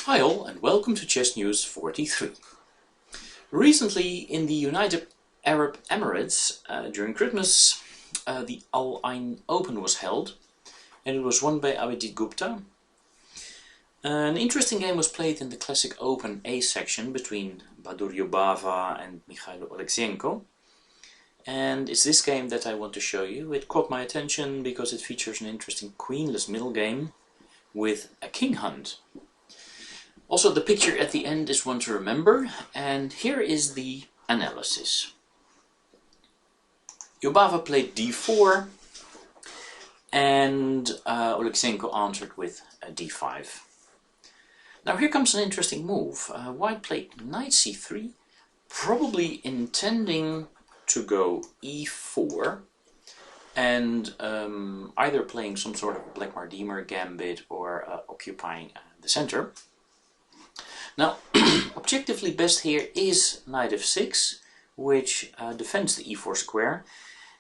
Hi all and welcome to Chess News 43. Recently in the United Arab Emirates during Christmas the Al Ain Open was held and it was won by Abhijit Gupta. An interesting game was played in the classic Open A section between Jobava and Oleksienko. And it's this game that I want to show you. It caught my attention because it features an interesting queenless middle game with a king hunt. Also, the picture at the end is one to remember, and here is the analysis. Jobava played d4, and Oleksienko answered with d5. Now here comes an interesting move. White played knight c3, probably intending to go e4, and either playing some sort of Black-Mardemer gambit or occupying the center. Now, objectively best here is knight f6, which defends the e4 square,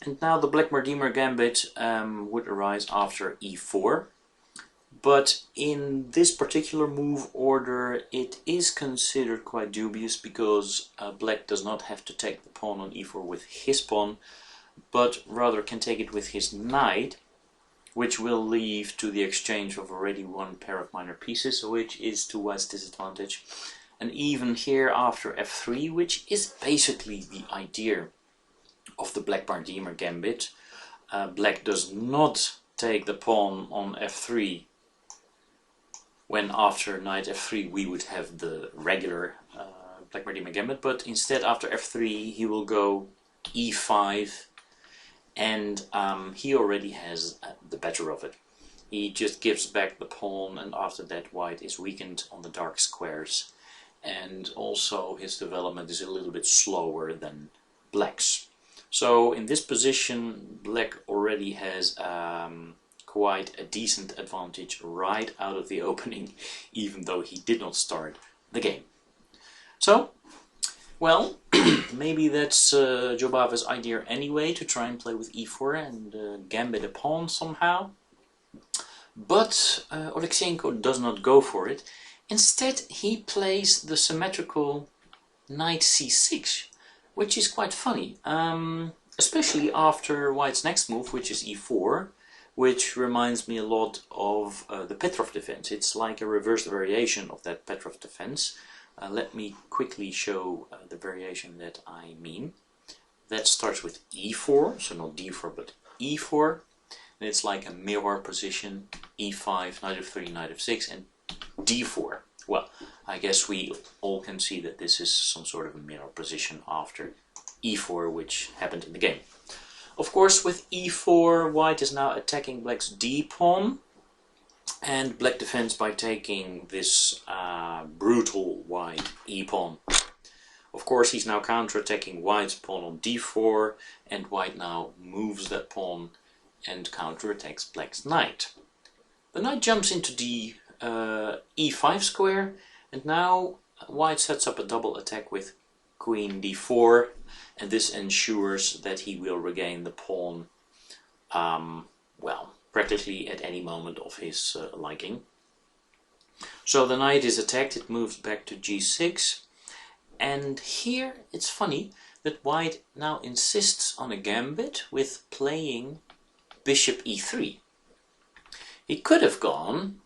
and now the Black-Mardemer gambit would arise after e4. But in this particular move order it is considered quite dubious because Black does not have to take the pawn on e4 with his pawn, but rather can take it with his knight, which will lead to the exchange of already one pair of minor pieces, which is to White's disadvantage. And even here after f3, which is basically the idea of the Black-Mardemer gambit, Black does not take the pawn on f3, when after knight f3 we would have the regular Black-Mardemer gambit, but instead after f3 he will go e5, and he already has the better of it. He just gives back the pawn, and after that White is weakened on the dark squares, and also his development is a little bit slower than Black's. So in this position Black already has quite a decent advantage right out of the opening, even though he did not start the game. So, well, maybe that's Jobava's idea anyway, to try and play with e4 and gambit a pawn somehow. But Oleksienko does not go for it. Instead he plays the symmetrical knight c6, which is quite funny, especially after White's next move, which is e4, which reminds me a lot of the Petrov defense. It's like a reversed variation of that Petrov defense. Let me quickly show the variation that I mean. That starts with e4, so not d4 but e4, and it's like a mirror position, e5, knight f3, knight f6, and d4. Well, I guess we all can see that this is some sort of a mirror position after e4, which happened in the game. Of course, with e4, White is now attacking Black's d-pawn, and Black defends by taking this brutal White e-pawn. Of course, he's now counter-attacking White's pawn on d4, and White now moves that pawn and counter-attacks Black's knight. The knight jumps into the e5 square, and now White sets up a double attack with queen d4, and this ensures that he will regain the pawn, well, practically at any moment of his liking. So the knight is attacked, it moves back to g6, and here it's funny that White now insists on a gambit with playing bishop e3. He could have gone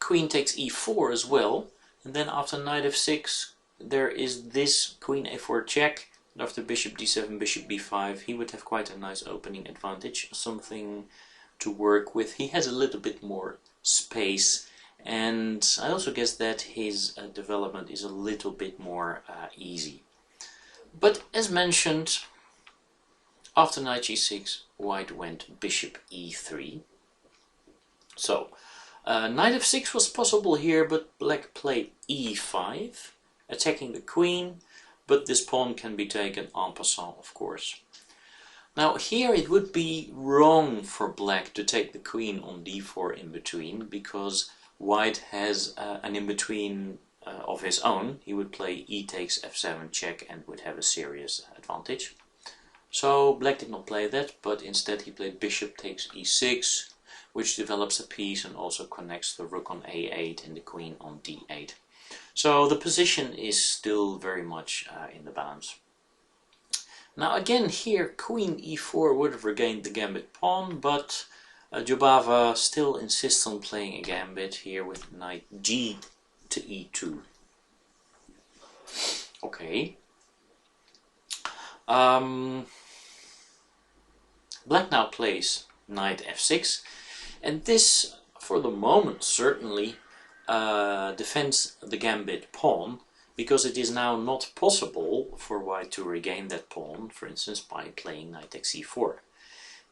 queen takes e4 as well, and then after knight f6 there is this queen a4 check, and after bishop d7, bishop b5, he would have quite a nice opening advantage, something to work with. He has a little bit more space, and I also guess that his development is a little bit more easy. But as mentioned, after knight g6, White went bishop e3. So, knight f6 was possible here, but Black played e5, attacking the queen, but this pawn can be taken en passant, of course. Now here it would be wrong for Black to take the queen on d4 in between, because White has an in-between of his own. He would play e takes f7 check and would have a serious advantage. So Black did not play that, but instead he played bishop takes e6, which develops a piece and also connects the rook on a8 and the queen on d8. So the position is still very much in the balance. Now again here queen e4 would have regained the gambit pawn, but Jobava still insists on playing a gambit here with knight g to e2. Okay. Black now plays knight f6, and this for the moment certainly defends the gambit pawn, because it is now not possible for white to regain that pawn, for instance by playing knight takes e4,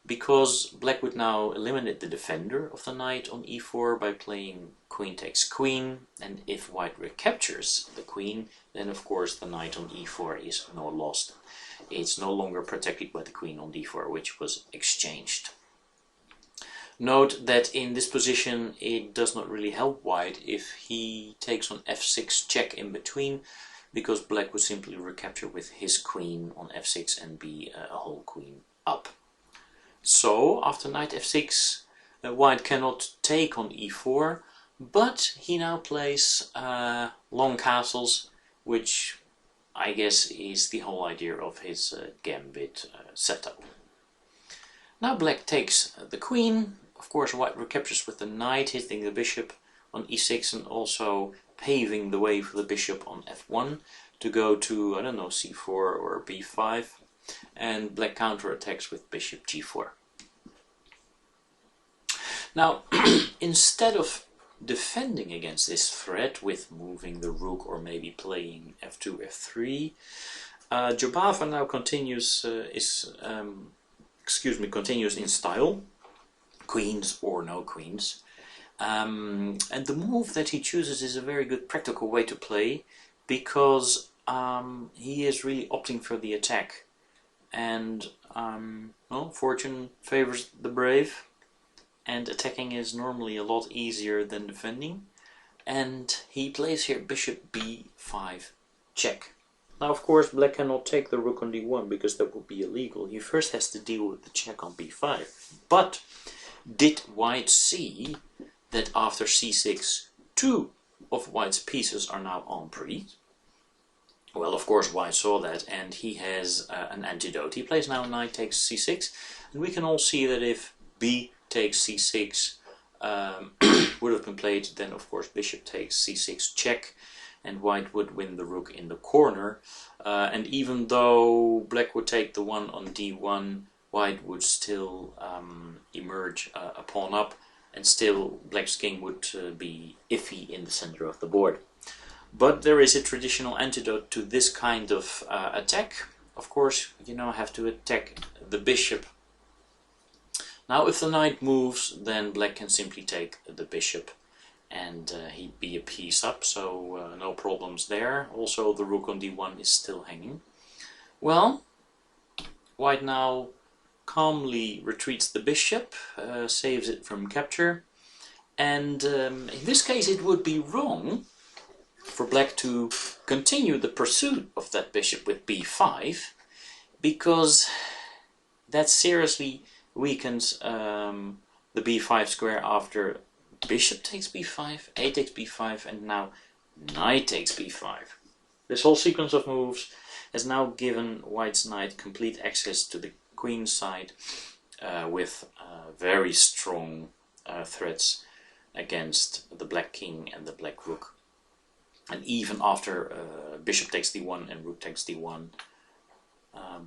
because black would now eliminate the defender of the knight on e4 by playing queen takes queen, and if white recaptures the queen, then of course the knight on e4 is no lost. It's no longer protected by the queen on d4, which was exchanged. Note that in this position it does not really help white if he takes on f6 check in between, because black would simply recapture with his queen on f6 and be a whole queen up. So after knight f6 white cannot take on e4, but he now plays long castles, which I guess is the whole idea of his gambit setup. Now black takes the queen. Of course white recaptures with the knight, hitting the bishop on e6 and also paving the way for the bishop on f1 to go to, I don't know, c4 or b5, and black counterattacks with bishop g4. Now instead of defending against this threat with moving the rook or maybe playing f2, f3, Jobava now continues continues in style, queens or no queens, and the move that he chooses is a very good practical way to play, because he is really opting for the attack, and well, fortune favors the brave, and attacking is normally a lot easier than defending, and he plays here bishop b5 check. Now of course black cannot take the rook on d1 because that would be illegal. He first has to deal with the check on b5. But did white see that after c6 two of white's pieces are now en prise? Well, of course white saw that, and he has an antidote. He plays now knight takes c6, and we can all see that if b takes c6 would have been played, then of course bishop takes c6 check, and white would win the rook in the corner. And even though black would take the one on d1, white would still emerge a pawn up, and still black's king would be iffy in the center of the board. But there is a traditional antidote to this kind of attack. Of course, you now have to attack the bishop. Now if the knight moves, then black can simply take the bishop, and he'd be a piece up, so no problems there. Also the rook on d1 is still hanging. Well, white now calmly retreats the bishop, saves it from capture, and in this case it would be wrong for black to continue the pursuit of that bishop with b5, because that seriously weakens the b5 square after bishop takes b5, a takes b5, and now knight takes b5. This whole sequence of moves has now given white's knight complete access to the queen side with very strong threats against the black king and the black rook. And even after bishop takes d1 and rook takes d1,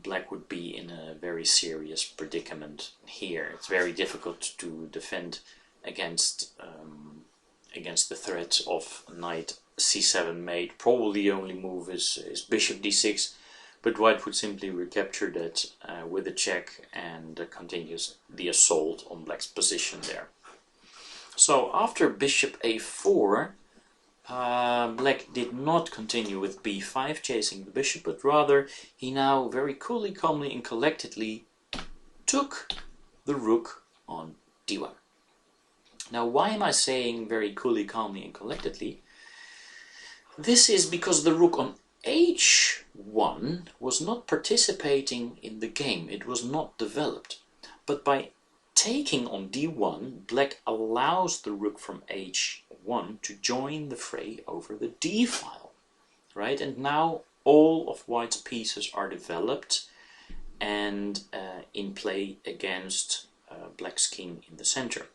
black would be in a very serious predicament here. It's very difficult to defend against the threat of knight c7 mate. Probably the only move is bishop d6, but white would simply recapture that with a check and continues the assault on black's position there. So after bishop a4, black did not continue with b5 chasing the bishop, but rather he now very coolly, calmly and collectedly took the rook on d1. Now why am I saying very coolly, calmly and collectedly? This is because the rook on h1 was not participating in the game. It was not developed. But by taking on d1, black allows the rook from h1 to join the fray over the d file, right? And now all of white's pieces are developed and in play against black's king in the center.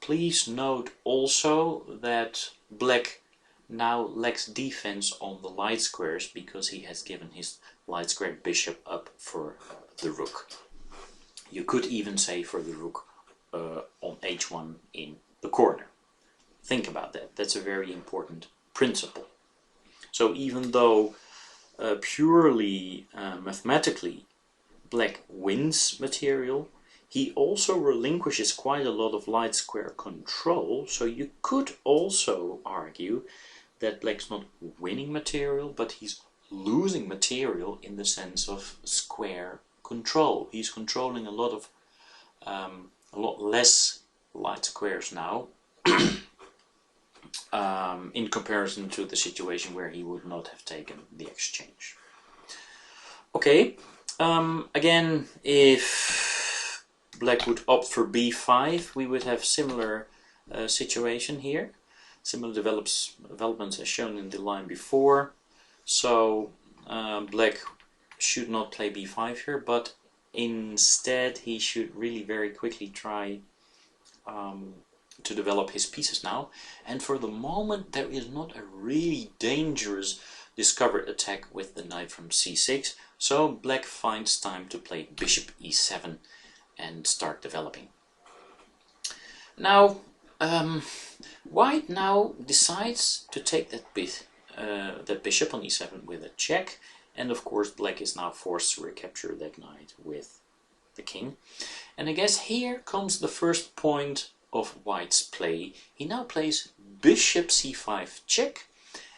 Please note also that black now lacks defense on the light squares because he has given his light square bishop up for the rook. You could even say for the rook on h1 in the corner. Think about that. That's a very important principle. So even though purely mathematically black wins material, he also relinquishes quite a lot of light square control. So you could also argue that black's not winning material, but he's losing material in the sense of square control. He's controlling a lot less light squares now in comparison to the situation where he would not have taken the exchange. Okay, again, if black would opt for b5, we would have similar situation here. Similar developments as shown in the line before. So black should not play b5 here, but instead he should really very quickly try to develop his pieces now. And for the moment there is not a really dangerous discovered attack with the knight from c6, so black finds time to play bishop e7 and start developing. Now white now decides to take that bishop on e7 with a check, and of course black is now forced to recapture that knight with the king. And I guess here comes the first point of white's play. He now plays bishop c5 check,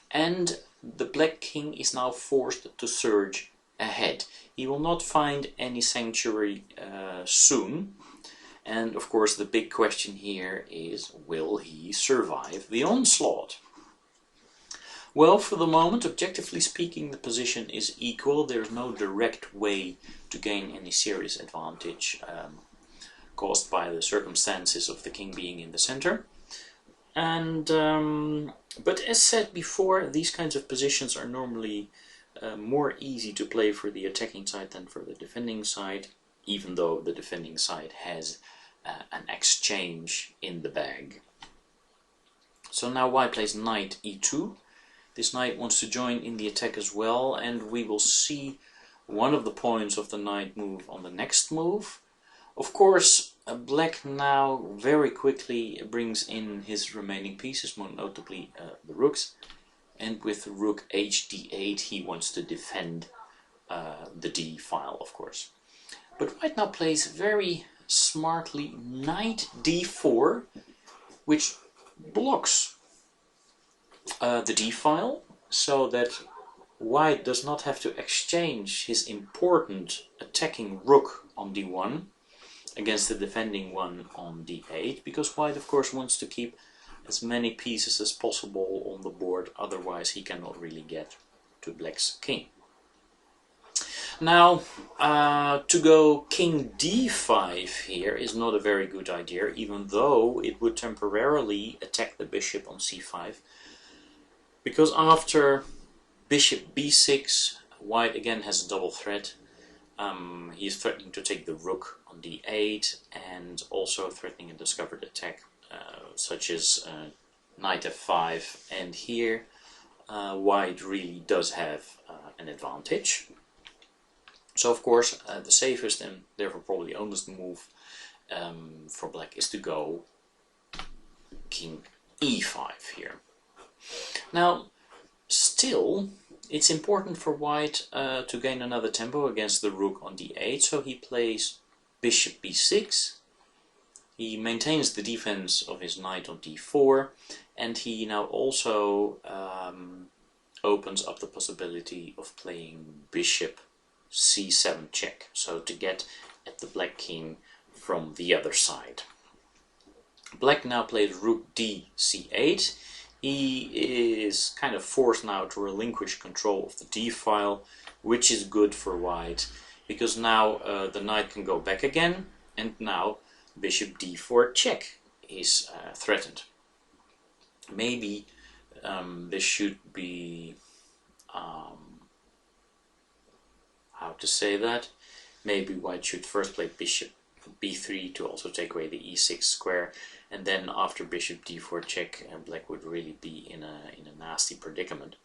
and the black king is now forced to surge ahead. He will not find any sanctuary soon. And of course the big question here is, will he survive the onslaught? Well, for the moment, objectively speaking, the position is equal. There's no direct way to gain any serious advantage caused by the circumstances of the king being in the center. And but as said before, these kinds of positions are normally more easy to play for the attacking side than for the defending side, even though the defending side has an exchange in the bag. So now white plays knight e2. This knight wants to join in the attack as well, and we will see one of the points of the knight move on the next move. Of course, black now very quickly brings in his remaining pieces, most notably the rooks, and with rook hd8 he wants to defend the d file, of course. But white now plays very smartly knight d4, which blocks the d file, so that white does not have to exchange his important attacking rook on d1 against the defending one on d8, because white of course wants to keep as many pieces as possible on the board, otherwise he cannot really get to black's king. Now, to go king d5 here is not a very good idea, even though it would temporarily attack the bishop on c5, because after bishop b6, white again has a double threat. He is threatening to take the rook on d8, and also threatening a discovered attack, such as knight f5, and here white really does have an advantage. So of course the safest and therefore probably honest move for black is to go king e5 here. Now still it's important for white to gain another tempo against the rook on d8, so he plays bishop b6. He maintains the defense of his knight on d4, and he now also opens up the possibility of playing bishop c7 check, so to get at the black king from the other side. Black now plays rook d c8. He is kind of forced now to relinquish control of the d file, which is good for white, because now the knight can go back again, and now bishop d4 check is threatened. Maybe this should be, how to say that, maybe white should first play bishop b3 to also take away the e6 square, and then after bishop d4 check, black would really be in a nasty predicament.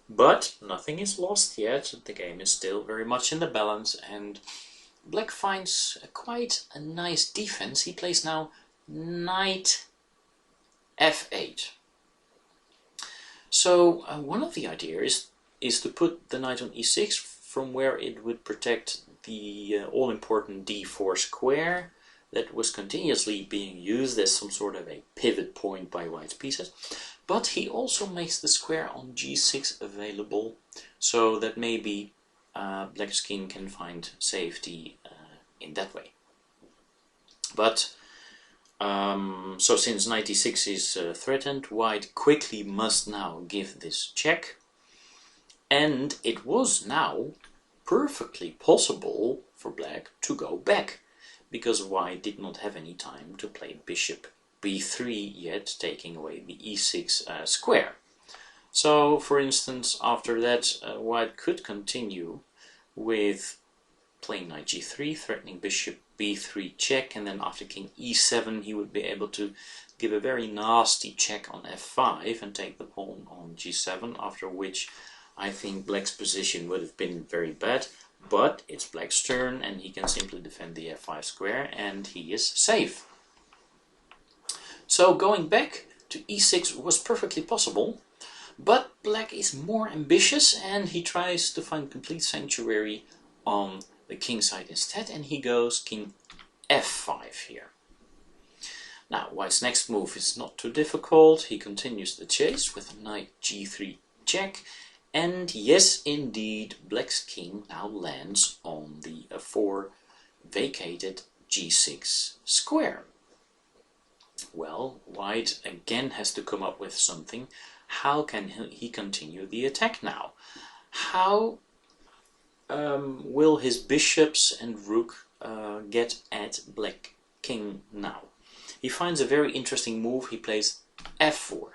But nothing is lost yet. The game is still very much in the balance, and black finds quite a nice defense. He plays now knight f8. So one of the ideas is to put the knight on e6, from where it would protect the all-important d4 square that was continuously being used as some sort of a pivot point by white's pieces. But he also makes the square on g6 available, so that maybe black's king can find safety in that way. But so since knight e6 is threatened, white quickly must now give this check, and it was now perfectly possible for black to go back, because white did not have any time to play bishop b3 yet, taking away the e6 square. So for instance, after that white could continue with playing knight g3, threatening bishop b3 check, and then after king e7 he would be able to give a very nasty check on f5 and take the pawn on g7, after which I think black's position would have been very bad. But it's black's turn and he can simply defend the f5 square and he is safe. So going back to e6 was perfectly possible, but black is more ambitious and he tries to find complete sanctuary on the king side instead, and he goes king f5 here. Now white's next move is not too difficult. He continues the chase with knight g3 check, and yes indeed, black's king now lands on the 4 vacated g6 square. Well, white again has to come up with something. How can he continue the attack now? How will his bishops and rook get at black king now? He finds a very interesting move. He plays f4.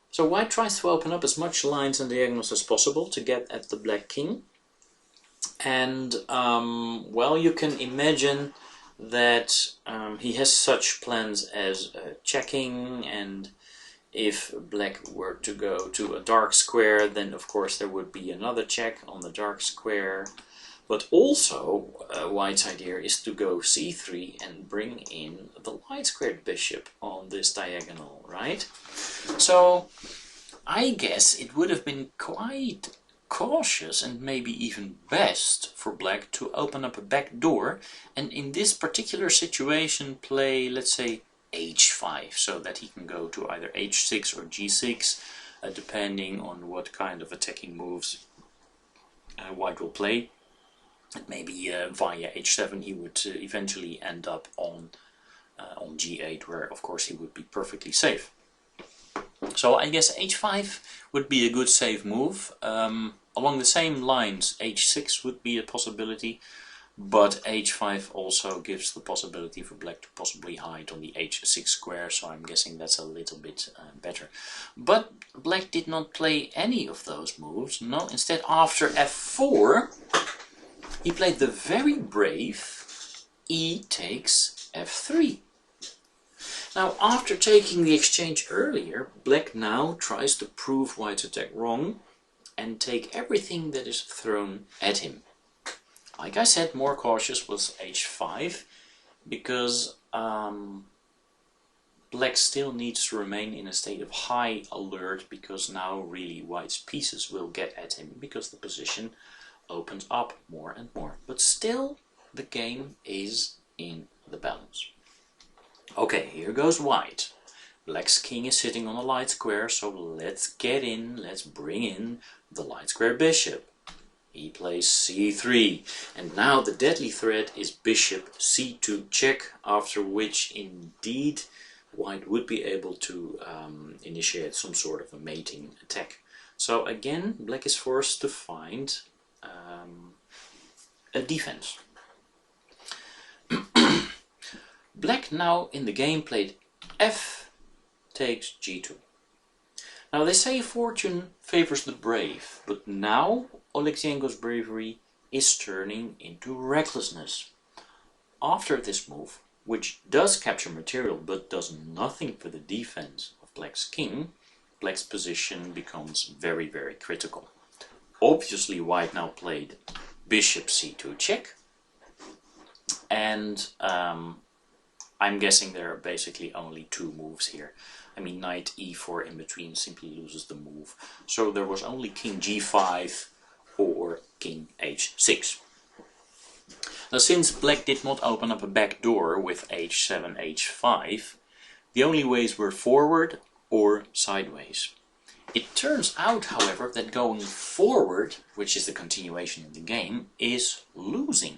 So white tries to open up as much lines and diagonals as possible to get at the black king. And well, you can imagine that he has such plans as checking, and if black were to go to a dark square, then of course there would be another check on the dark square. But also white's idea is to go c3 and bring in the light squared bishop on this diagonal, right? So I guess it would have been quite cautious and maybe even best for black to open up a back door, and in this particular situation play, let's say, h5, so that he can go to either h6 or g6, depending on what kind of attacking moves white will play. And maybe via h7 he would eventually end up on g8, where of course he would be perfectly safe. So I guess h5 would be a good safe move. Along the same lines, h6 would be a possibility, but h5 also gives the possibility for black to possibly hide on the h6 square, so I'm guessing that's a little bit better. But black did not play any of those moves. No, instead after f4 he played the very brave e takes f3. Now, after taking the exchange earlier, black now tries to prove white's attack wrong and take everything that is thrown at him. Like I said, more cautious was h5, because black still needs to remain in a state of high alert, because now really white's pieces will get at him, because the position opens up more and more. But still, the game is in the balance. Okay, here goes white. Black's king is sitting on a light square, so let's get in, let's bring in the light square bishop. He plays c3, and now the deadly threat is bishop c2 check, after which indeed white would be able to initiate some sort of a mating attack. So again, black is forced to find a defense. Black now in the game played f takes g2. Now they say fortune favors the brave, but now Oleksienko's bravery is turning into recklessness. After this move, which does capture material but does nothing for the defense of Black's king, Black's position becomes very, very critical. Obviously White now played bishop c2 check, and I'm guessing there are basically only two moves here. I mean, knight e4 in between simply loses the move. So there was only king g5 or king h6. Now since Black did not open up a back door with h7, h5, the only ways were forward or sideways. It turns out, however, that going forward, which is the continuation of the game, is losing.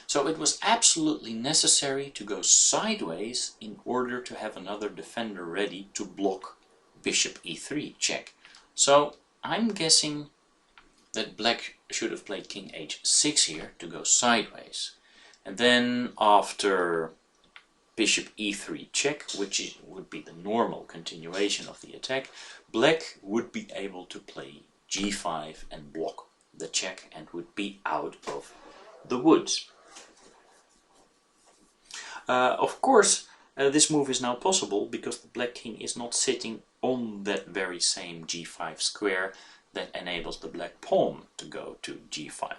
So it was absolutely necessary to go sideways in order to have another defender ready to block bishop e3 check. So I'm guessing that Black should have played king h6 here to go sideways. And then after bishop e3 check, which would be the normal continuation of the attack, Black would be able to play g5 and block the check and would be out of the woods. Of course, this move is now possible because the Black king is not sitting on that very same g5 square that enables the Black pawn to go to g5.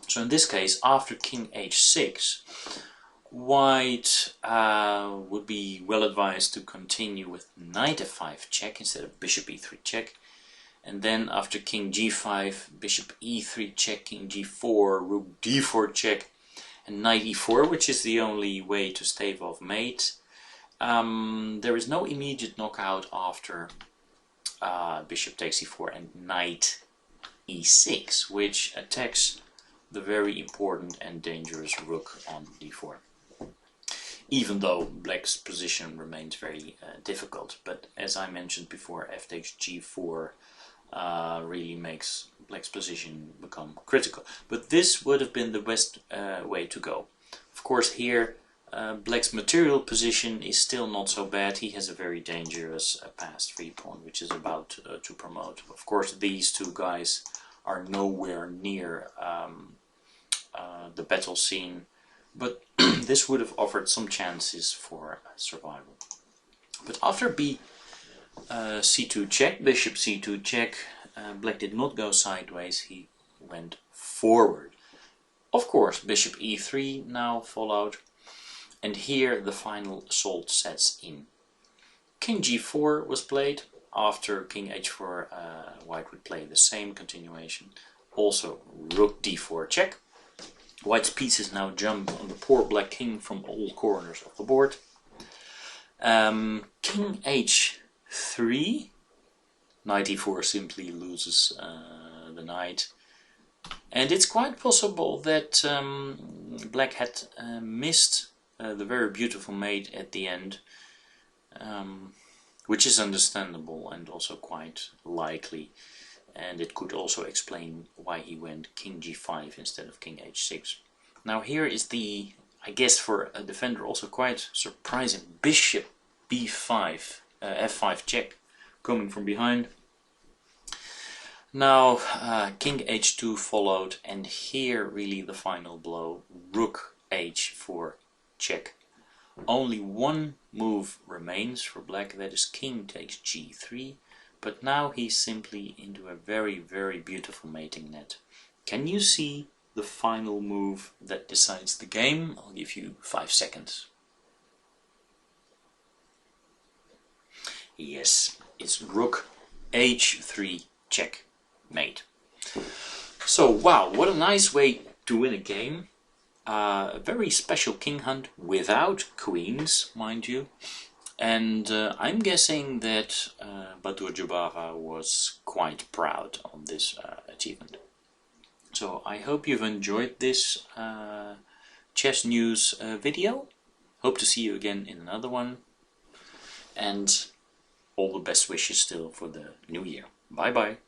So in this case, after king h6, White would be well advised to continue with knight f5 check instead of bishop e3 check. And then after king g5, bishop e3 check, king g4, rook d4 check, and knight e4, which is the only way to stave off mate. There is no immediate knockout after bishop takes e4 and knight e6, which attacks the very important and dangerous rook on d4. Even though Black's position remains very difficult, but as I mentioned before, f takes g4 really makes Black's position become critical. But this would have been the best way to go. Of course here Black's material position is still not so bad. He has a very dangerous passed free pawn which is about to promote. Of course these two guys are nowhere near the battle scene, but this would have offered some chances for survival. But after c2 check, bishop c2 check, Black did not go sideways, he went forward. Of course bishop e3 now followed, and here the final assault sets in. King g4 was played. After king h4 White would play the same continuation. Also rook d4 check. White's pieces now jump on the poor Black king from all corners of the board. King h3, knight e4 simply loses the knight. And it's quite possible that Black had missed the very beautiful mate at the end, which is understandable and also quite likely. And it could also explain why he went king g5 instead of king h6. Now here is the, I guess for a defender also quite surprising, bishop b5, f5 check coming from behind. Now king h2 followed, and here really the final blow, rook h4 check. Only one move remains for Black, that is king takes g3. But now he's simply into a very, very beautiful mating net. Can you see the final move that decides the game? I'll give you 5 seconds. Yes, it's rook h3 check mate. So wow, what a nice way to win a game. A very special king hunt without queens, mind you. And I'm guessing that Jobava was quite proud on this achievement. So I hope you've enjoyed this chess news video. Hope to see you again in another one. And all the best wishes still for the new year. Bye bye.